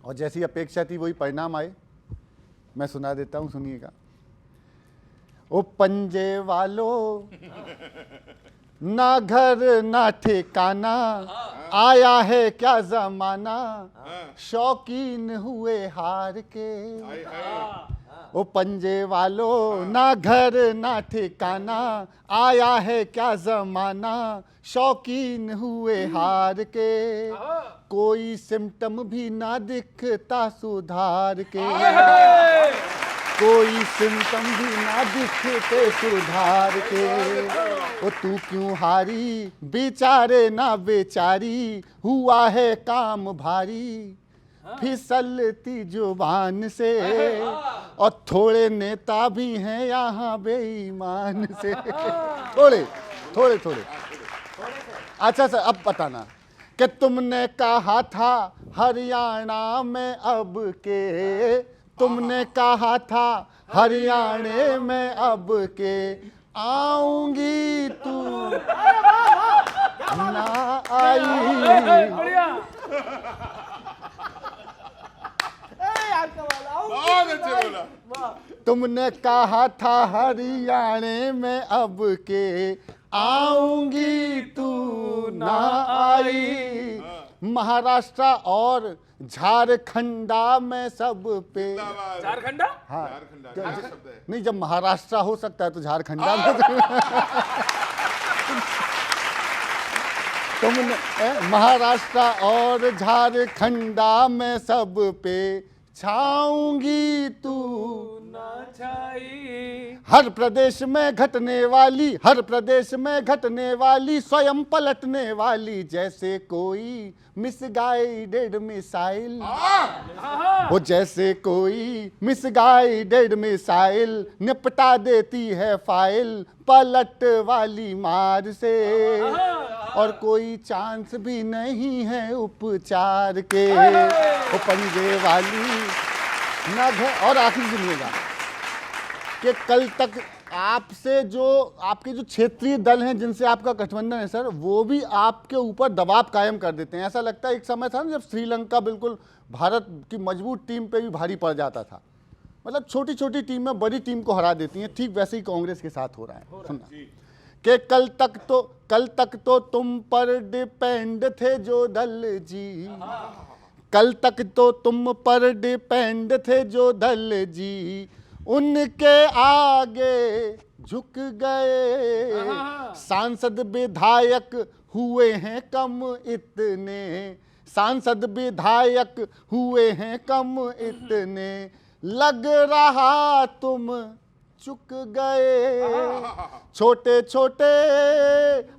और जैसी अपेक्षा थी वही परिणाम आए। मैं सुना देता हूँ, सुनिएगा। ओ पंजे वालों, ना घर ना ठिकाना, आया है क्या जमाना, शौकीन हुए हार के। ओ पंजे वालों, ना घर ना ठिकाना, आया है क्या जमाना, शौकीन हुए हार के। कोई सिम्टम भी ना दिखता सुधार के, कोई सिम्टम भी ना दिखते सुधार के। ओ तू क्यों हारी बेचारे ना बेचारी, हुआ है काम भारी, फिसलती जुबान से। और थोड़े नेता भी हैं यहाँ बेईमान से। थोड़े थोड़े थोड़े। अच्छा सर, अब बताना कि तुमने कहा था हरियाणा में अब के, तुमने कहा था हरियाणा में अब के, आऊंगी तू ना आई। बहुत अच्छे बोला। तुमने कहा था हरियाणा में अब के, आऊंगी तू ना आई। महाराष्ट्र और झारखंडा में सब पे। झारखंडा? हाँ, झारखंडा शब्द है। नहीं, जब महाराष्ट्र हो सकता है तो झारखंडा में। तुमने महाराष्ट्र और झारखंडा में सब पे छाऊंगी तू ना छाई। हर प्रदेश में घटने वाली, हर प्रदेश में घटने वाली, स्वयं पलटने वाली, जैसे कोई मिसगाइडेड मिसाइल। वो जैसे कोई मिसगाइडेड मिसाइल, निपटा देती है फाइल पलट वाली मार से। और कोई चांस भी नहीं है उपचार के। वो पंजे वाली ना घर। और आखिर सुनिएगा कि कल तक आपसे जो आपके जो क्षेत्रीय दल हैं जिनसे आपका गठबंधन है सर, वो भी आपके ऊपर दबाव कायम कर देते हैं। ऐसा लगता है एक समय था ना जब श्रीलंका बिल्कुल भारत की मजबूत टीम पे भी भारी पड़ जाता था। मतलब छोटी छोटी टीम में बड़ी टीम को हरा देती हैं। ठीक वैसे ही कांग्रेस के साथ हो रहा है। सुनना कि कल तक तो तुम पर डिपेंड थे जो दल जी, कल तक तो तुम पर डिपेंड थे जो दल जी, उनके आगे झुक गए। सांसद विधायक हुए हैं कम इतने, सांसद विधायक हुए हैं कम इतने, लग रहा तुम चुक गए। छोटे छोटे,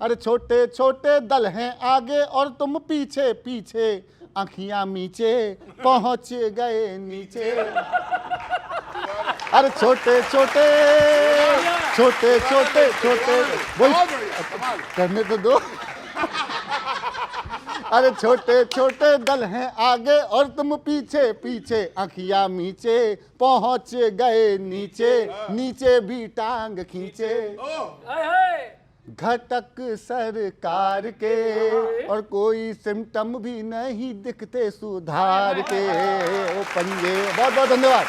अरे छोटे छोटे दल हैं आगे और तुम पीछे पीछे, आँखियां मीचे पहुंच गए नीचे। अरे छोटे छोटे छोटे छोटे छोटे, वही करने तो दो। अरे छोटे छोटे दल हैं आगे और तुम पीछे पीछे, आँखियां मीचे पहुंच गए नीचे, नीचे भी टांग खींचे। घटक सरकार के और कोई सिम्टम भी नहीं दिखते सुधार के। ओ पंजे, बहुत बहुत धन्यवाद।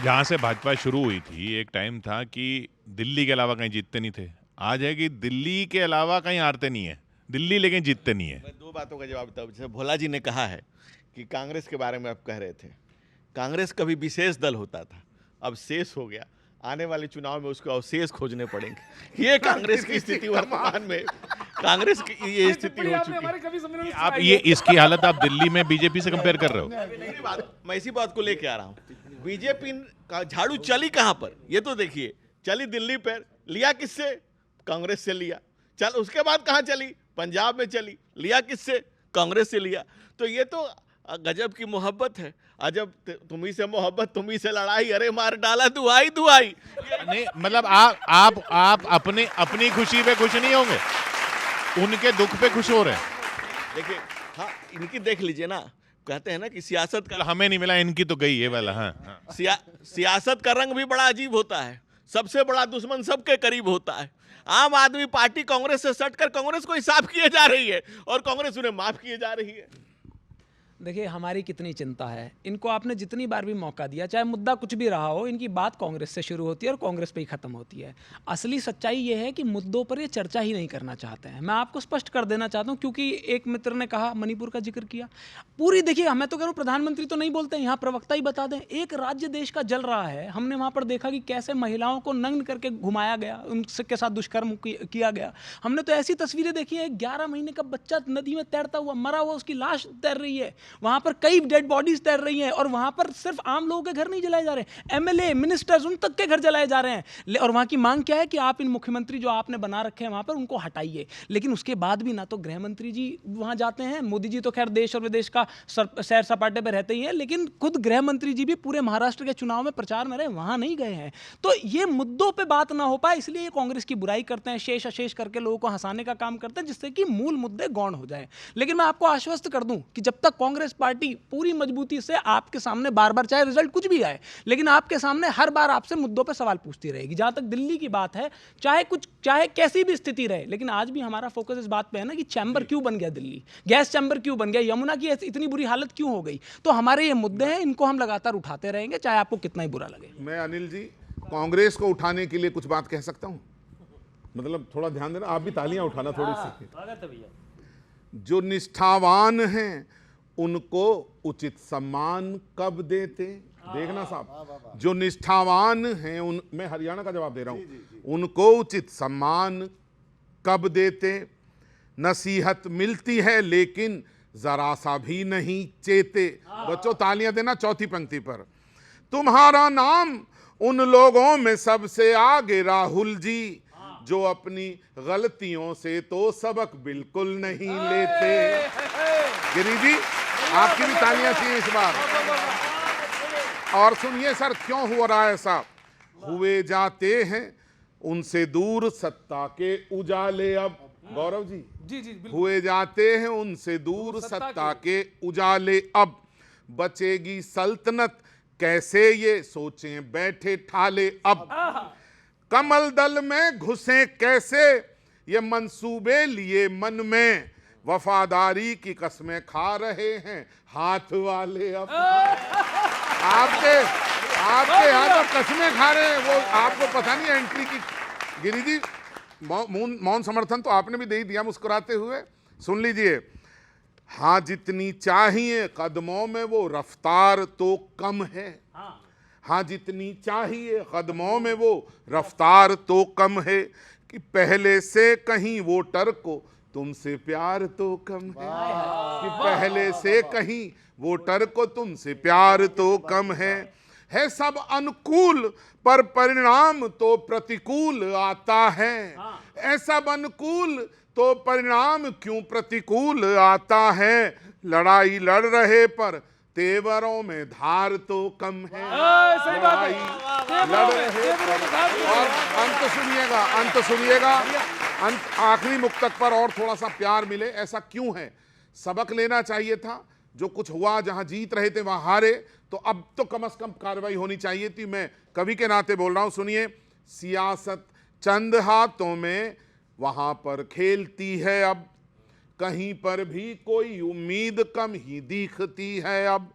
जहाँ से भाजपा शुरू हुई थी, एक टाइम था कि दिल्ली के अलावा कहीं जीतते नहीं थे। आज है कि दिल्ली के अलावा कहीं हारते नहीं है, दिल्ली लेकिन जीतते नहीं है। मैं दो बातों का जवाब देता हूँ। जैसे भोला जी ने कहा है कि कांग्रेस के बारे में आप कह रहे थे, कांग्रेस कभी विशेष दल होता था, अब शेष हो गया। आने वाले चुनाव में उसको अवशेष खोजने पड़ेंगे। ये कांग्रेस की स्थिति वर्तमान में, कांग्रेस की ये स्थिति हो चुकी है। आप ये इसकी हालत आप दिल्ली में बीजेपी से कंपेयर कर रहे हो। मैं इसी बात को लेके आ रहा हूँ। बीजेपी का झाड़ू चली कहाँ पर, ये तो देखिए। चली दिल्ली पर, लिया किससे? कांग्रेस से लिया। चल उसके बाद कहाँ चली? पंजाब में चली, लिया किससे? कांग्रेस से लिया। तो ये तो गजब की मोहब्बत है। अजब तुम्ही से मोहब्बत, तुम्ही से लड़ाई, अरे मार डाला दुआई दुआई। नहीं मतलब आप अपनी खुशी पे खुश नहीं होंगे, उनके दुख पे खुश हो रहे हैं। देखिए, हाँ, इनकी देख लीजिए ना, कहते हैं ना कि सियासत का, हमें नहीं मिला, इनकी तो गई ये वाला। हाँ, हाँ। सियासत का रंग भी बड़ा अजीब होता है। सबसे बड़ा दुश्मन सबके करीब होता है। आम आदमी पार्टी कांग्रेस से सटकर कांग्रेस को ही साफ किए जा रही है और कांग्रेस उन्हें माफ किए जा रही है। देखिए हमारी कितनी चिंता है, इनको आपने जितनी बार भी मौका दिया, चाहे मुद्दा कुछ भी रहा हो, इनकी बात कांग्रेस से शुरू होती है और कांग्रेस पे ही खत्म होती है। असली सच्चाई ये है कि मुद्दों पर ये चर्चा ही नहीं करना चाहते हैं। मैं आपको स्पष्ट कर देना चाहता हूँ, क्योंकि एक मित्र ने कहा, मणिपुर का जिक्र किया, पूरी देखिए मैं तो कह रहा हूँ प्रधानमंत्री तो नहीं बोलते, यहाँ प्रवक्ता ही बता दें। एक राज्य देश का जल रहा है, हमने वहाँ पर देखा कि कैसे महिलाओं को नग्न करके घुमाया गया, उनके साथ दुष्कर्म किया गया। हमने तो ऐसी तस्वीरें देखी है, 11 महीने का बच्चा नदी में तैरता हुआ मरा हुआ, उसकी लाश तैर रही है, वहाँ पर कई डेड बॉडीज तैर रही हैं, और वहां पर सिर्फ आम लोगों के घर नहीं जलाए जा रहे, एमएलए मिनिस्टर्स उन तक के घर जलाए जा रहे हैं। और वहां की मांग क्या है कि आप इन मुख्यमंत्री जो आपने बना रखे हैं वहां पर, उनको हटाइए। लेकिन उसके बाद भी ना तो गृह मंत्री जी वहां जाते हैं, मोदी जी तो खैर देश और विदेश का सैर सपाटे पर रहते ही हैं, लेकिन खुद गृह मंत्री जी भी पूरे महाराष्ट्र के चुनाव में प्रचार में रहे, वहां नहीं गए हैं। तो ये मुद्दों पर बात ना हो पाए, इसलिए ये कांग्रेस की बुराई करते हैं, शेष अशेष करके लोगों को हंसाने का काम करते हैं, जिससे कि मूल मुद्दे गौण हो जाए। लेकिन मैं आपको आश्वस्त कर दूं कि जब तक कांग्रेस पार्टी पूरी मजबूती से आपके सामने बार बार, चाहे रिजल्ट कुछ भी आए, लेकिन आपके सामने हर बार आपसे मुद्दों पर सवाल पूछती रहेगी। जहां तक दिल्ली की बात है, चाहे कैसी भी स्थिति रहे, लेकिन आज भी हमारा फोकस इस बात पे है ना कि चैम्बर क्यों बन गया दिल्ली, गैस चैम्बर क्यों बन गया, यमुना की इतनी बुरी हालत क्यों हो गई। तो हमारे ये मुद्दे हैं, इनको हम लगातार उठाते रहेंगे, चाहे आपको कितना ही बुरा लगे। मैं अनिल जी कांग्रेस को उठाने के लिए कुछ बात कह सकता हूं, मतलब थोड़ा ध्यान देना, आप भी तालियां उठाना थोड़ी सी। जो निष्ठावान हैं उनको उचित सम्मान कब देते, देखना साहब, जो निष्ठावान हैं उन, मैं हरियाणा का जवाब दे रहा हूं, उनको उचित सम्मान कब देते। नसीहत मिलती है लेकिन जरा सा भी नहीं चेते। बच्चों तालियां देना चौथी पंक्ति पर। तुम्हारा नाम उन लोगों में सबसे आगे राहुल जी, जो अपनी गलतियों से तो सबक बिल्कुल नहीं लेते। गिरी जी आपकी भी तालियां चाहिए इस बार। और सुनिए सर, क्यों हो रहा है ऐसा? हुए जाते हैं उनसे दूर सत्ता के उजाले अब। गौरव जी जी जी बिल्कुल। हुए जाते हैं उनसे दूर सत्ता के उजाले अब। बचेगी सल्तनत कैसे ये सोचें बैठे ठाले अब। कमल दल में घुसे कैसे ये मंसूबे लिए मन में, वफादारी की कस्में खा रहे हैं हाथ वाले अब। आपके हाथ अब कस्में खा रहे हैं, वो आपको पता नहीं एंट्री की। गिरी जी मौन समर्थन तो आपने भी दे ही दिया मुस्कुराते हुए। सुन लीजिए, हाँ जितनी चाहिए कदमों में वो रफ्तार तो कम है। हाँ जितनी चाहिए कदमों में वो रफ्तार तो कम है, कि पहले से कहीं वोटर को तुमसे प्यार तो कम है, कि पहले से कहीं वोटर को तुमसे प्यार तो कम है सब अनुकूल पर परिणाम तो प्रतिकूल आता है। ऐसा अनुकूल तो परिणाम क्यों प्रतिकूल आता है, लड़ाई लड़ रहे पर तेवरों में धार तो कम है। लड़ाई लड़ रहे और अंत सुनिएगा, अंत आखिरी मुक्तक पर और थोड़ा सा प्यार मिले, ऐसा क्यों है? सबक लेना चाहिए था, जो कुछ हुआ जहां जीत रहे थे वहां हारे, तो अब तो कम से कम कार्रवाई होनी चाहिए थी। मैं कवि के नाते बोल रहा हूं, सुनिए। सियासत चंद हाथों में वहां पर खेलती है अब, कहीं पर भी कोई उम्मीद कम ही दिखती है अब।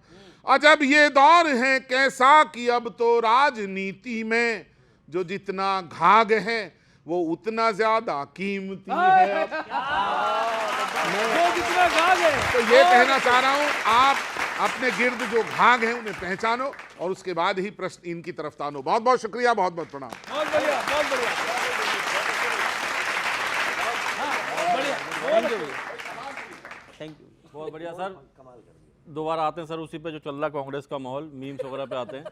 अजब ये दौर है कैसा कि अब तो राजनीति में जो जितना घाघ है वो उतना ज्यादा कीमती है अब। तो ये कहना चाह रहा हूं, आप अपने गिर्द जो घाघ हैं उन्हें पहचानो और उसके बाद ही प्रश्न इनकी तरफ तानो। बहुत बहुत शुक्रिया, बहुत बहुत प्रणाम। बहुत बढ़िया, बहुत बढ़िया, थैंक यू, बहुत बढ़िया सर। दोबारा आते हैं सर उसी पे जो चल रहा कांग्रेस का माहौल, मीम्स वगैरह पे आते हैं।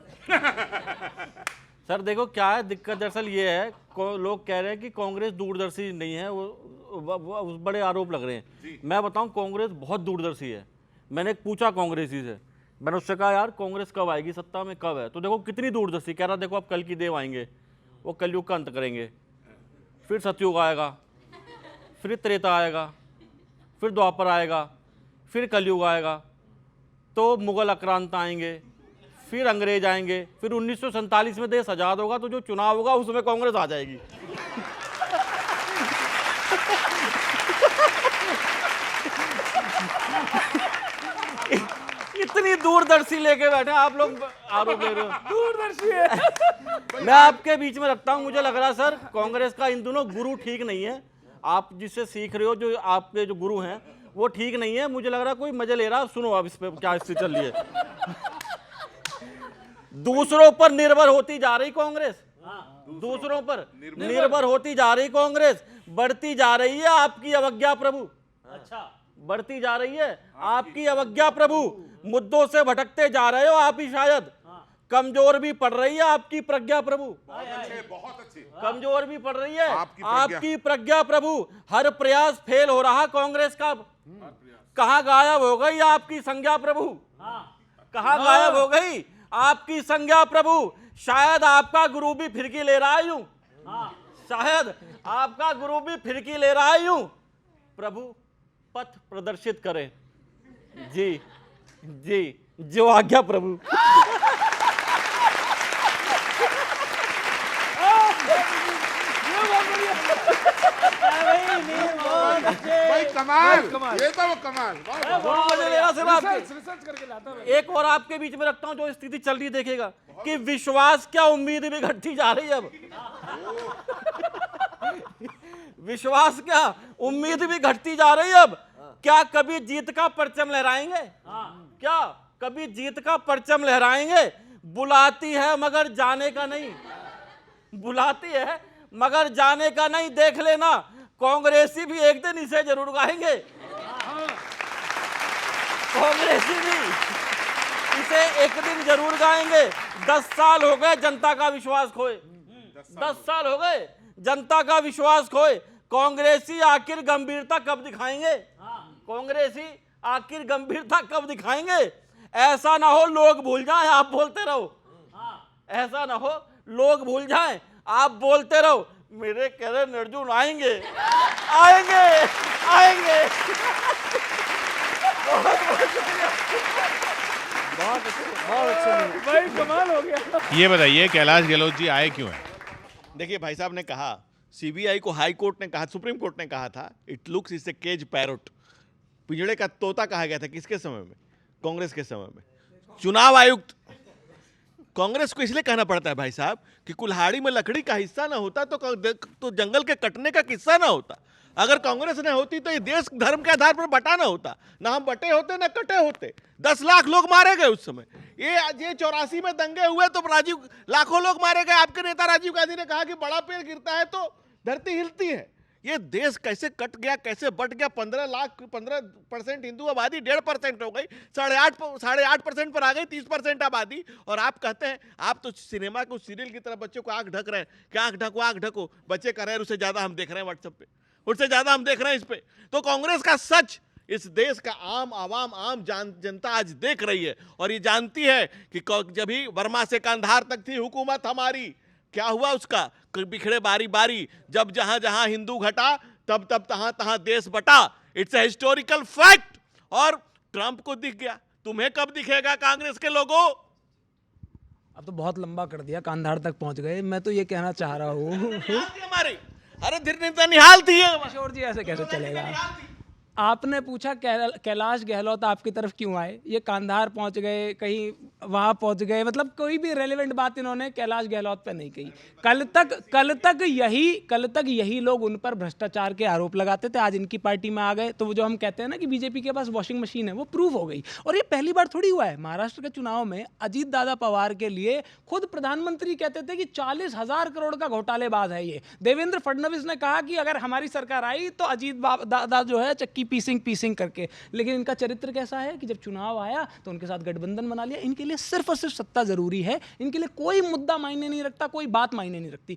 सर देखो क्या है दिक्कत, दरअसल ये है लोग कह रहे हैं कि कांग्रेस दूरदर्शी नहीं है, वो बड़े आरोप लग रहे हैं। मैं बताऊं कांग्रेस बहुत दूरदर्शी है। मैंने पूछा कांग्रेसी से, मैंने उससे कहा यार कांग्रेस कब आएगी, सत्ता में कब है, तो देखो कितनी दूरदर्शी। कह रहा देखो अब कल की देव आएंगे, वो कलयुग का अंत करेंगे, फिर सतयुग आएगा, फिर त्रेता आएगा, फिर द्वापर आएगा, फिर कलयुग आएगा, तो मुगल आक्रांत आएंगे, फिर अंग्रेज आएंगे, फिर 1947 में देश आजाद होगा तो जो चुनाव होगा उसमें कांग्रेस आ जाएगी। इतनी दूरदर्शी लेके बैठे आप लोग, आरोप ले रहे हो। दूरदर्शी है। मैं आपके बीच में रखता हूं, मुझे लग रहा है सर कांग्रेस का इन दोनों गुरु ठीक नहीं है। आप जिससे सीख रहे हो, जो आपके जो गुरु हैं वो ठीक नहीं है। मुझे लग रहा है कोई मजे ले रहा है। सुनो अब इस पे क्या स्थिति चल रही है। दूसरों पर निर्भर होती जा रही कांग्रेस, दूसरों पर निर्भर होती जा रही कांग्रेस, बढ़ती जा रही है आपकी अवज्ञा प्रभु। अच्छा, बढ़ती जा रही है आपकी अवज्ञा प्रभु। मुद्दों से भटकते जा रहे हो आप ही शायद। कमजोर भी पड़ रही है आपकी प्रज्ञा प्रभु, बहुत अच्छे। कमजोर भी पड़ रही है आपकी आपकी प्रज्ञा प्रभु। हर प्रयास फेल हो रहा कांग्रेस का। कहां गायब हो गई आपकी संज्ञा प्रभु, कहां गायब हो गई आपकी संज्ञा प्रभु। शायद आपका गुरु भी फिरकी ले रहा है यूं, शायद आपका गुरु भी फिरकी ले रहा है यूं। प्रभु पथ प्रदर्शित करें। जी जी, जो आज्ञा प्रभु। भाई कमाल, ये तो वो कमाल। बहुत मजे ले रहा सिर्फ आपके। रिसर्च करके लाता हूं। एक और आपके बीच में रखता हूं, जो स्थिति चल रही देखेगा कि विश्वास क्या उम्मीद भी घटती जा रही है अब। विश्वास क्या उम्मीद भी घटती जा रही है अब। क्या कभी जीत का परचम लहराएंगे, क्या कभी जीत का परचम लहराएंगे। बुलाती है मगर जाने का नहीं, बुलाती है मगर जाने का नहीं। देख लेना कांग्रेसी भी एक दिन इसे जरूर गाएंगे, कांग्रेसी भी इसे एक दिन जरूर गाएंगे। 10 साल हो गए जनता का विश्वास खोए, 10 साल हो गए जनता का विश्वास खोए। कांग्रेसी आखिर गंभीरता कब दिखाएंगे, कांग्रेसी आखिर गंभीरता कब दिखाएंगे। ऐसा ना हो लोग भूल जाएं आप बोलते रहो, ऐसा ना हो लोग भूल जाएं आप बोलते रहो। मेरे करण अर्जुन आएंगे, आएंगे, आएंगे। बहुत अच्छे भाई कमाल हो गया। ये बताइए कैलाश गहलोत जी आए क्यों हैं? देखिए भाई साहब ने कहा, सीबीआई को हाई कोर्ट ने कहा, सुप्रीम कोर्ट ने कहा था it looks is a cage parrot. पिंजड़े का तोता कहा गया था किसके समय में, कांग्रेस के समय में। चुनाव आयुक्त कांग्रेस को इसलिए कहना पड़ता है भाई साहब कि कुल्हाड़ी में लकड़ी का हिस्सा ना होता तो जंगल के कटने का किस्सा ना होता। अगर कांग्रेस न होती तो ये देश धर्म के आधार पर बटा ना होता, ना हम बटे होते ना कटे होते। 10 लाख लोग मारे गए उस समय। ये 84 में दंगे हुए तो लाखों लोग मारे गए। आपके नेता राजीव गांधी ने कहा कि बड़ा पेड़ गिरता है तो धरती हिलती है। ये देश कैसे कट गया, कैसे बट गया। 15% हिंदू आबादी 1.5% हो गई, 8.5% पर आ गई 30% आबादी। और आप कहते हैं आप तो सिनेमा को सीरियल की तरह बच्चों को आंख ढक रहे हैं कि आंख ढको आंख ढको। बच्चे कह रहे हैं उससे ज्यादा हम देख रहे हैं व्हाट्सएप पे, उससे ज्यादा हम देख रहे हैं इस पे। तो कांग्रेस का सच इस देश का आम जनता आज देख रही है और ये जानती है कि जब ही बर्मा से कंधार तक थी हुकूमत हमारी, क्या हुआ उसका बिखड़े बारी बारी। जब जहां जहां हिंदू घटा तब तब तहां तहां देश बटा। It's a historical fact. और ट्रंप को दिख गया, तुम्हें कब दिखेगा कांग्रेस के लोगों। अब तो बहुत लंबा कर दिया, कांधार तक पहुंच गए। मैं तो ये कहना चाह रहा हूँ हमारे अरे धीरे निहाल थी ये। किशोर जी ऐसे कैसे चलेगा। आपने पूछा कैलाश गहलोत आपकी तरफ क्यों आए, ये कांधार पहुंच गए, कहीं वहां पहुंच गए, मतलब कोई भी रेलेवेंट बात इन्होंने कैलाश गहलोत पे नहीं कही। कल तक यही लोग उन पर भ्रष्टाचार के आरोप लगाते थे, आज इनकी पार्टी में आ गए तो वो जो हम कहते हैं ना कि बीजेपी के पास वॉशिंग मशीन है, वो प्रूव हो गई। और ये पहली बार थोड़ी हुआ है। महाराष्ट्र के चुनाव में अजीत दादा पवार के लिए खुद प्रधानमंत्री कहते थे कि 40,000 करोड़ का घोटालेबाज है ये। देवेंद्र फडणवीस ने कहा कि अगर हमारी सरकार आई तो अजीत दादा जो है चक्की पीसिंग करके। लेकिन इनका चरित्र कैसा है कि जब चुनाव आया तो उनके साथ गठबंधन बना लिया। इनके लिए सिर्फ और सिर्फ सत्ता जरूरी है, इनके लिए कोई मुद्दा मायने नहीं रखता, कोई बात मायने नहीं रखती।